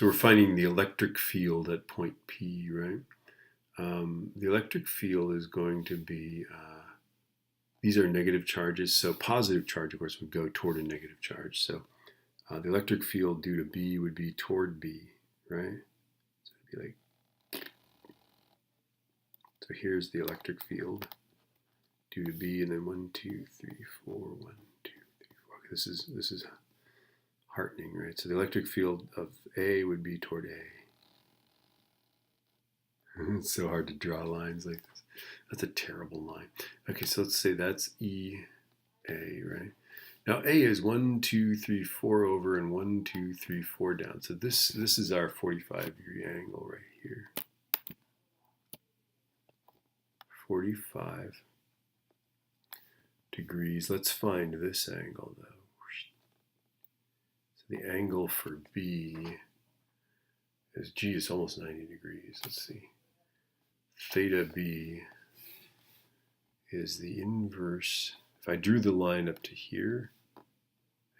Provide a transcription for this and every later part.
So we're finding the electric field at point P, right? The electric field is going to be, these are negative charges, so positive charge, of course, would go toward a negative charge. So the electric field due to B would be toward B, right? So it'd be like, so here's the electric field due to B, and then 1, 2, 3, 4, 1, 2, 3, 4. Okay, this is heartening, right? So the electric field of A would be toward A. It's so hard to draw lines like this. That's a terrible line. Okay, so let's say that's EA, right? Now A is 1, 2, 3, 4 over and 1, 2, 3, 4 down. So this is our 45-degree angle right here. 45 degrees. Let's find this angle though. So the angle for B is, G is almost 90 degrees. Let's see. Theta B is the inverse. If I drew the line up to here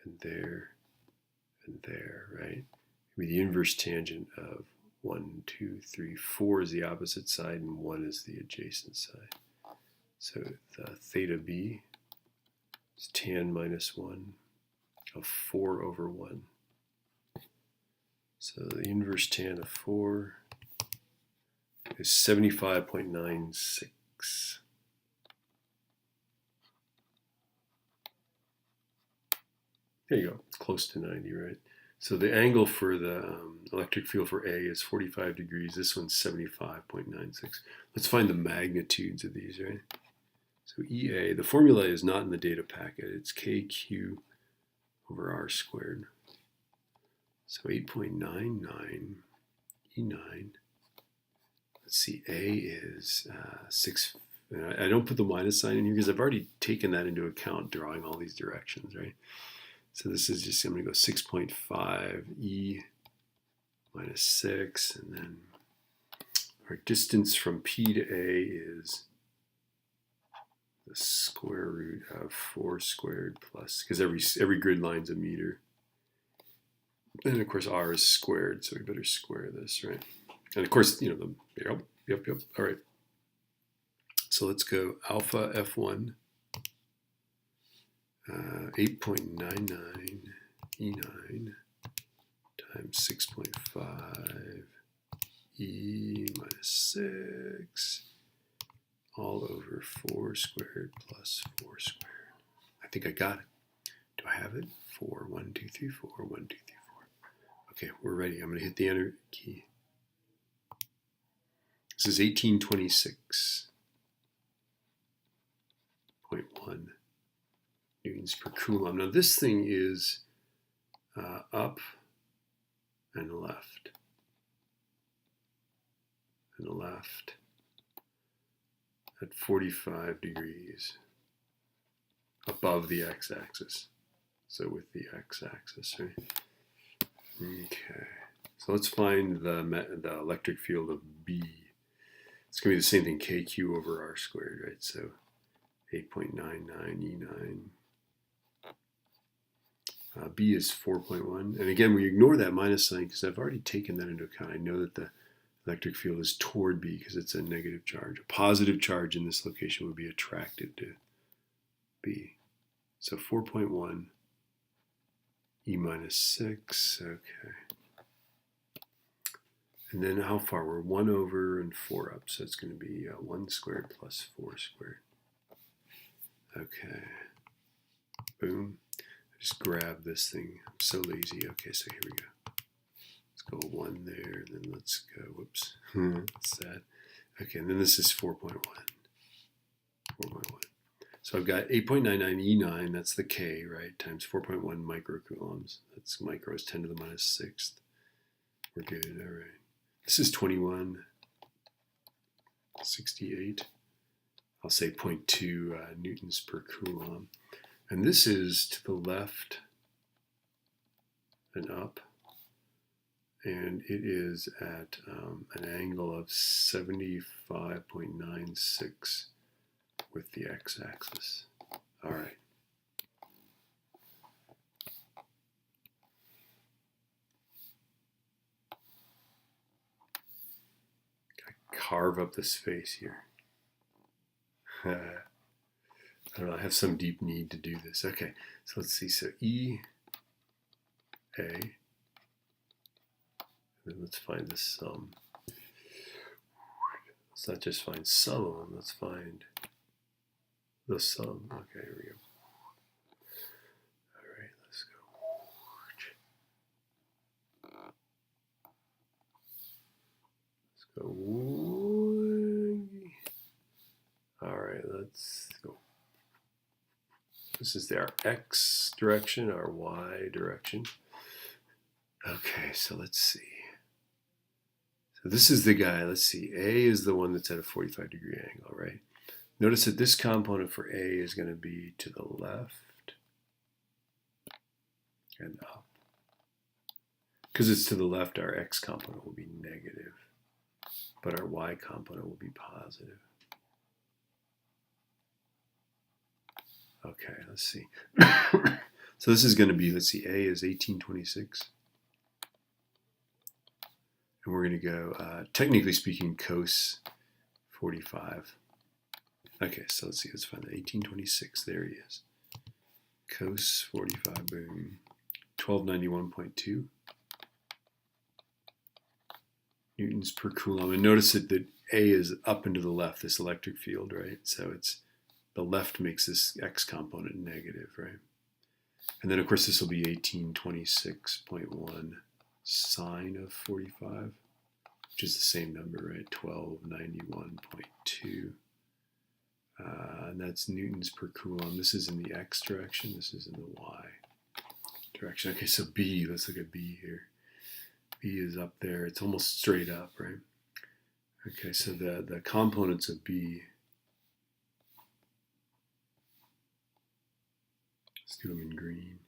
and there, right? It would be the inverse tangent of 1, 2, 3, 4 is the opposite side and 1 is the adjacent side. So the theta B is tan minus 1 of 4 over 1. So the inverse tan of 4 is 75.96. There you go, close to 90, right? So the angle for the electric field for A is 45 degrees. This one's 75.96. Let's find the magnitudes of these, right? So EA, the formula is not in the data packet. It's KQ over R squared. So 8.99 E9. Let's see, A is 6. I don't put the minus sign in here because I've already taken that into account drawing all these directions, right? So this is just, I'm going to go 6.5 E minus 6, and then our distance from P to A is the square root of 4 squared plus, because every grid line's a meter. And of course R is squared, so we better square this, right? And of course, you know, yep. All right. So let's go alpha F1, 8.99 E9 times 6.5 E minus 6 all over 4 squared plus 4 squared. I think I got it. Do I have it? 4, 1, 2, 3, 4, 1, 2, 3, 4. Okay, we're ready. I'm going to hit the enter key. This is 1826.1 newtons per coulomb. Now this thing is up and left at 45 degrees above the x-axis. So with the x-axis, right? Okay. So let's find the electric field of B. It's going to be the same thing, KQ over R squared, right? So 8.99 E9. B is 4.1. And again, we ignore that minus sign because I've already taken that into account. I know that the electric field is toward B because it's a negative charge. A positive charge in this location would be attracted to B. So 4.1 E minus 6. Okay. And then how far? We're 1 over and 4 up. So it's going to be 1 squared plus 4 squared. Okay. Boom. Just grab this thing. I'm so lazy. Okay, so here we go. Let's go 1 there, then let's go, whoops, what's that? Okay, and then this is 4.1. 4.1. So I've got 8.99 E9, that's the K, right, times 4.1 microcoulombs. That's micro is 10 to the minus 6th. We're good, all right. This is 2168. I'll say 0.2 newtons per coulomb. And this is to the left and up, and it is at an angle of 75.96 with the x-axis. All right. carve up the space here. I don't know, I have some deep need to do this. Okay, so let's see. So E, A, and then let's find the sum. Let's not just find some of them, let's find the sum. Okay, here we go. All right, let's go. Let's go. All right, let's go. This is our X direction, our Y direction. Okay, so let's see. So this is the guy, let's see. A is the one that's at a 45-degree angle, right? Notice that this component for A is going to be to the left and up. Because it's to the left, our X component will be negative, but our Y component will be positive. Okay, let's see. So this is going to be, let's see, A is 1826. And we're going to go, technically speaking, cos 45. Okay, so let's see, let's find the 1826. There he is. Cos 45, boom. 1291.2 newtons per coulomb. And notice that A is up and to the left, this electric field, right? So it's the left makes this X component negative, right? And then, of course, this will be 1826.1 sine of 45, which is the same number, right? 1291.2. And that's newtons per coulomb. This is in the X direction. This is in the Y direction. Okay, so B, let's look at B here. B is up there. It's almost straight up, right? Okay, so the components of B, let's do them in green.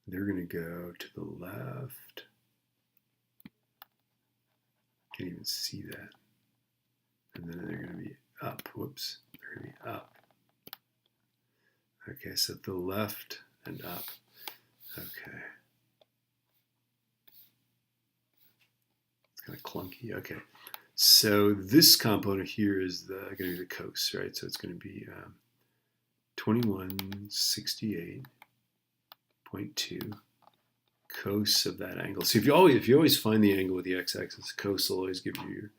They're going to go to the left. Can't even see that. And then they're going to be up. Whoops. They're going to be up. Okay, so the left and up. Okay. It's kind of clunky. Okay. So this component here is going to be the cos, right? So it's going to be 2168.2 cos of that angle. So if you always find the angle with the x-axis, cos will always give you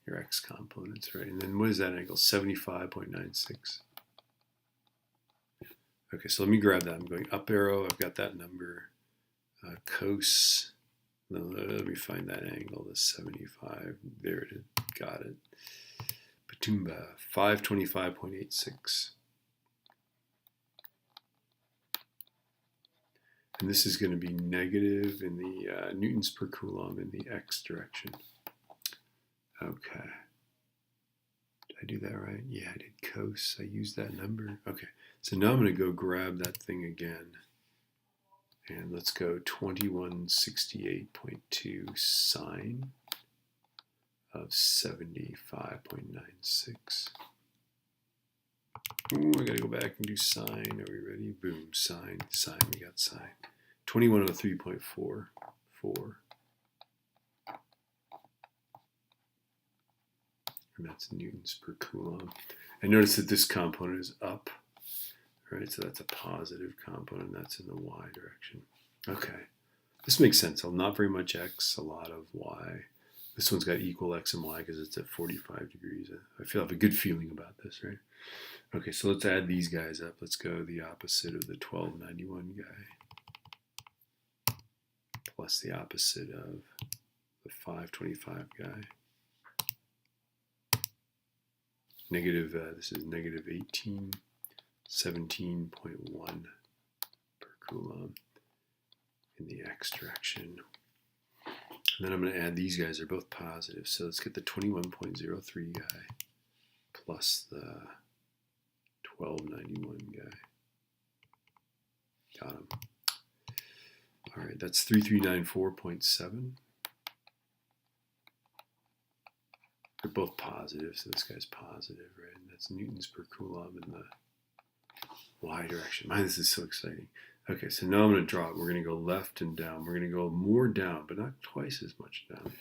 your x components, right? And then what is that angle? 75.96. Okay, so let me grab that. I'm going up arrow. I've got that number. Cos. No, let me find that angle. The 75. There it is. Got it. Patumba. 525.86. And this is going to be negative in the newtons per coulomb in the x direction. Okay. Did I do that right? Yeah, I did cos. I used that number. Okay. So now I'm going to go grab that thing again. And let's go 2168.2 sine of 75.96. Ooh, I gotta go back and do sine. Are we ready? Boom, sine, we got sine. 2103.44. And that's newtons per coulomb. And notice that this component is up, right? So that's a positive component. That's in the y direction. Okay, this makes sense. Not very much x, a lot of y. This one's got equal x and y because it's at 45 degrees. I have a good feeling about this, right? Okay, so let's add these guys up. Let's go the opposite of the 1291 guy plus the opposite of the 525 guy. Negative, this is negative 1817.1 per coulomb in the x direction. And then I'm going to add these guys. They're both positive. So let's get the 21.03 guy plus the 1291 guy. Got him. All right, that's 3394.7. They're both positive, so this guy's positive, right? And that's newtons per coulomb in the y direction. Man, this is so exciting. Okay, so now I'm going to draw it. We're going to go left and down. We're going to go more down, but not twice as much down.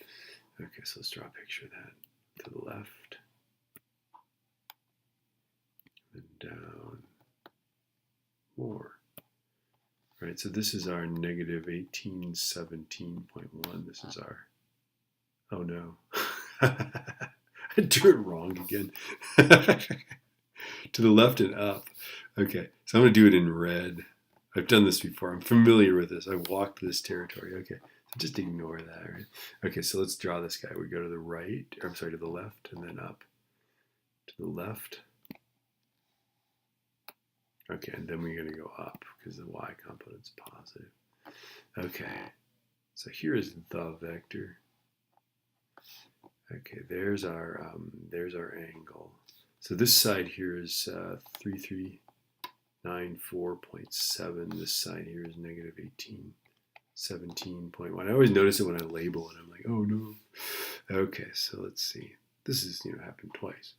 Okay, so let's draw a picture of that. to the left, and down more. Right, so this is our negative 1817.1. This is our, oh no. I drew it wrong again. To the left and up. Okay, so I'm going to do it in red. I've done this before. I'm familiar with this. I've walked this territory. Okay, so just ignore that, right? Okay, so let's draw this guy. We go to the right, or I'm sorry, to the left, and then up. To the left. Okay, and then we're going to go up because the y component's positive. Okay, so here is the vector. Okay, there's our angle. So this side here is 3394.7. This side here is negative 1817.1. I always notice it when I label it. I'm like, oh no. Okay, so let's see. This is happened twice.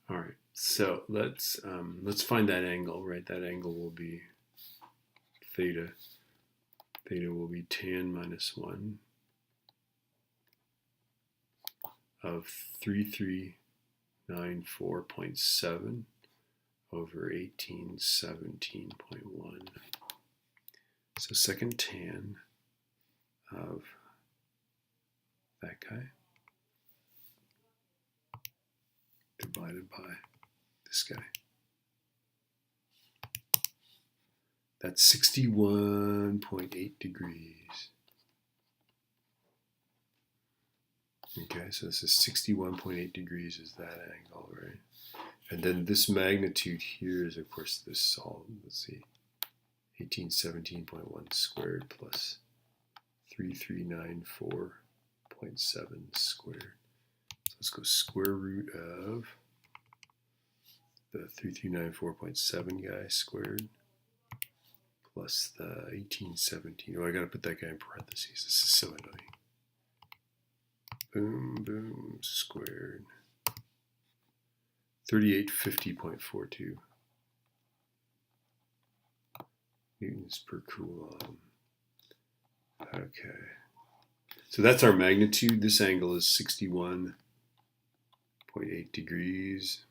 All right, so let's find that angle. Right, that angle will be theta. Theta will be tan minus 1 of 3394.7 over 1817.1. So second tan of that guy divided by this guy. That's 61.8 degrees. Okay, so this is 61.8 degrees is that angle, right? And then this magnitude here is, of course, this all, let's see, 1817.1 squared plus 3394.7 squared. So let's go square root of the 3394.7 guy squared plus the 1817. Oh, I gotta put that guy in parentheses. This is so annoying. Boom, boom, squared. 3850.42 newtons per coulomb. Okay. So that's our magnitude. This angle is 61.8 degrees.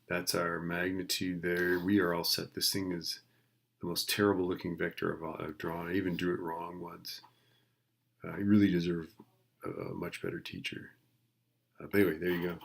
That's our magnitude there. We are all set. This thing is the most terrible looking vector I've drawn. I even drew it wrong once. I really deserve a much better teacher. But anyway, there you go.